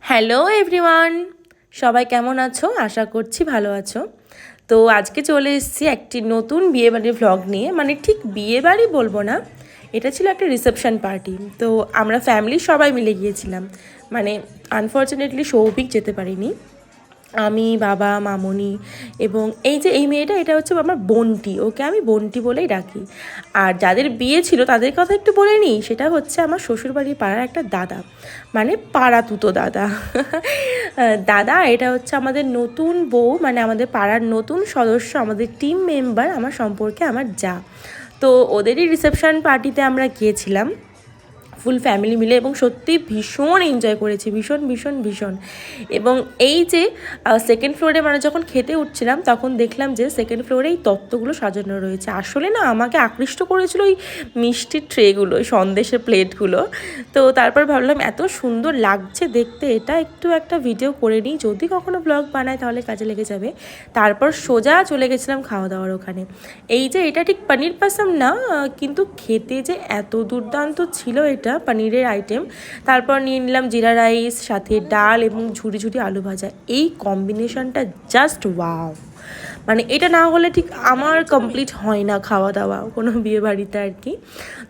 Hello everyone, সবাই কেমন আছো? আশা করছি ভালো আছো। তো আজকে চলে এসেছি একটি নতুন বিয়েবাড়ির ভ্লগ নিয়ে। মানে ঠিক বিয়েবাড়ি বলবো না, এটা ছিল একটা রিসেপশন পার্টি। তো আমরা ফ্যামিলির সবাই মিলে গিয়েছিলাম। মানে আনফর্চুনেটলি সৌভিক যেতে পারিনি। আমি, বাবা, মামনি এবং এই মেয়েটা, এটা হচ্ছে আমার বোনটি। ওকে আমি বোনটি বলেই ডাকি। আর যাদের বিয়ে ছিল তাদের কথা একটু বলে নিই। সেটা হচ্ছে আমার শ্বশুরবাড়ির পাড়ার একটা দাদা, মানে পাড়া তুতো দাদা। দাদা, এটা হচ্ছে আমাদের নতুন বউ, মানে আমাদের পাড়ার নতুন সদস্য, আমাদের টিম মেম্বার, আমার সম্পর্কে আমার যা। তো ওদেরই রিসেপশন পার্টিতে আমরা গিয়েছিলাম ফুল ফ্যামিলি মিলে, এবং সত্যি ভীষণ এনজয় করেছি, ভীষণ ভীষণ ভীষণ। এবং এই যে সেকেন্ড ফ্লোরে মানে যখন খেতে উঠছিলাম, তখন দেখলাম যে সেকেন্ড ফ্লোরে এই তত্ত্বগুলো সাজানো রয়েছে। আসলে না, আমাকে আকৃষ্ট করেছিল ওই মিষ্টির ট্রেগুলো, ওই সন্দেশের প্লেটগুলো। তো তারপর ভাবলাম এত সুন্দর লাগছে দেখতে, এটা একটু একটা ভিডিও করে নিই, যদি কখনো ব্লগ বানায় তাহলে কাজে লেগে যাবে। তারপর সোজা চলে গেছিলাম খাওয়া দাওয়ার ওখানে। এই যে এটা ঠিক পনির পাসাম না, কিন্তু খেতে যে এত দুর্দান্ত ছিল এটা পনিরের আইটেম। তারপর নিয়ে নিলাম জিরা রাইস, সাথে ডাল এবং ঝুরি ঝুরি আলু ভাজা। এই কম্বিনেশনটা জাস্ট ওয়াও! মানে এটা না হলে ঠিক আমার কমপ্লিট হয় না খাওয়া দাওয়া কোনো বিয়ে বাড়িতে আর কি।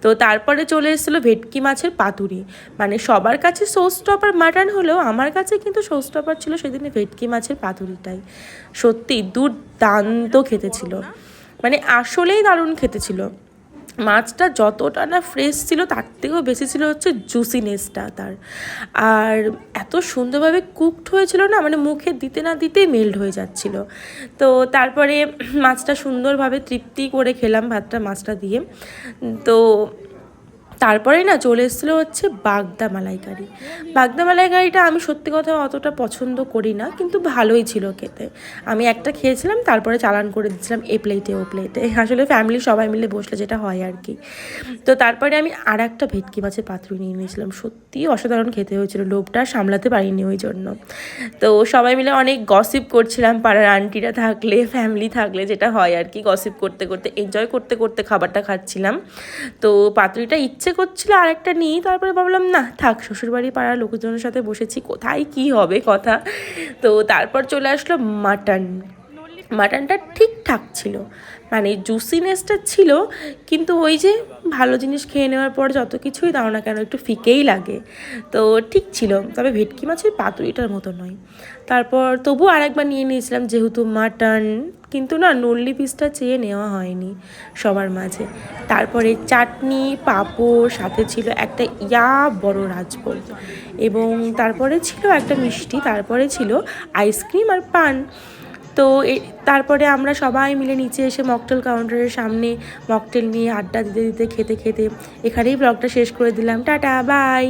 তো তারপরে চলে এসেছিলো ভেটকি মাছের পাতুরি। মানে সবার কাছে শো স্টপার মাটন হলেও আমার কাছে কিন্তু শো স্টপার ছিল সেদিনে ভেটকি মাছের পাতুরিটাই। সত্যি দুর্দান্ত খেতে ছিল, মানে আসলেই দারুণ খেতে ছিল। মাছটা যতটা না ফ্রেশ ছিল, তার থেকেও বেশি ছিল হচ্ছে জুসিনেসটা তার। আর এত সুন্দরভাবে কুকড হয়েছিল না, মানে মুখে দিতে না দিতেই মেল্ট হয়ে যাচ্ছিল। তো তারপরে মাছটা সুন্দরভাবে তৃপ্তি করে খেলাম ভাতটা মাছটা দিয়ে। তো তারপরে না চলে এসেছিলো হচ্ছে বাগদা মালাইকারি। বাগদা মালাইকারিটা আমি সত্যি কথা অতটা পছন্দ করি না, কিন্তু ভালোই ছিল খেতে। আমি একটা খেয়েছিলাম, তারপরে চালান করে দিচ্ছিলাম এ প্লেটে ও প্লেটে। আসলে ফ্যামিলি সবাই মিলে বসলে যেটা হয় আর কি। তো তারপরে আমি আর একটা ভেটকি মাছের পাতুরি নিয়ে নিয়েছিলাম। সত্যি অসাধারণ খেতে হয়েছিল, লোভটা সামলাতে পারিনি ওই জন্য। তো সবাই মিলে অনেক গসিপ করছিলাম, পাড়ার আন্টিরা থাকলে, ফ্যামিলি থাকলে যেটা হয় আর কি, গসিপ করতে করতে এনজয় করতে করতে খাবারটা খাচ্ছিলাম। তো পাতুরিটা ইচ্ছে করছিল আর একটা নিই, তারপরে ভাবলাম না থাক, শ্বশুরবাড়ি পাড়ার লোকজনের সাথে বসেছি, কোথায় কি হবে কথা। তো তারপর চলে আসলো মাটন। মাটনটা ঠিকঠাক ছিল, মানে জুসিনেসটা ছিল, কিন্তু ওই যে ভালো জিনিস খেয়ে নেওয়ার পর যত কিছুই দাও না কেন একটু ফিকেই লাগে। তো ঠিক ছিল, তবে ভেটকি মাছের পাতুরিটার মতো নয়। তারপর তবু আরেকবার নিয়ে নিয়েছিলাম যেহেতু মাটন, কিন্তু না নল্লি পিসটা চেয়ে নেওয়া হয়নি সবার মাঝে। তারপরে চাটনি, পাঁপড়, সাথে ছিল একটা বড় রাজভোগ, এবং তারপরে ছিল একটা মিষ্টি, তারপরে ছিল আইসক্রিম আর পান। তো তারপরে আমরা সবাই মিলে নিচে এসে মকটেল কাউন্টারের সামনে মকটেল নিয়ে আড্ডা দিতে দিতে খেতে খেতে এখানেই ব্লগটা শেষ করে দিলাম। Tata, by.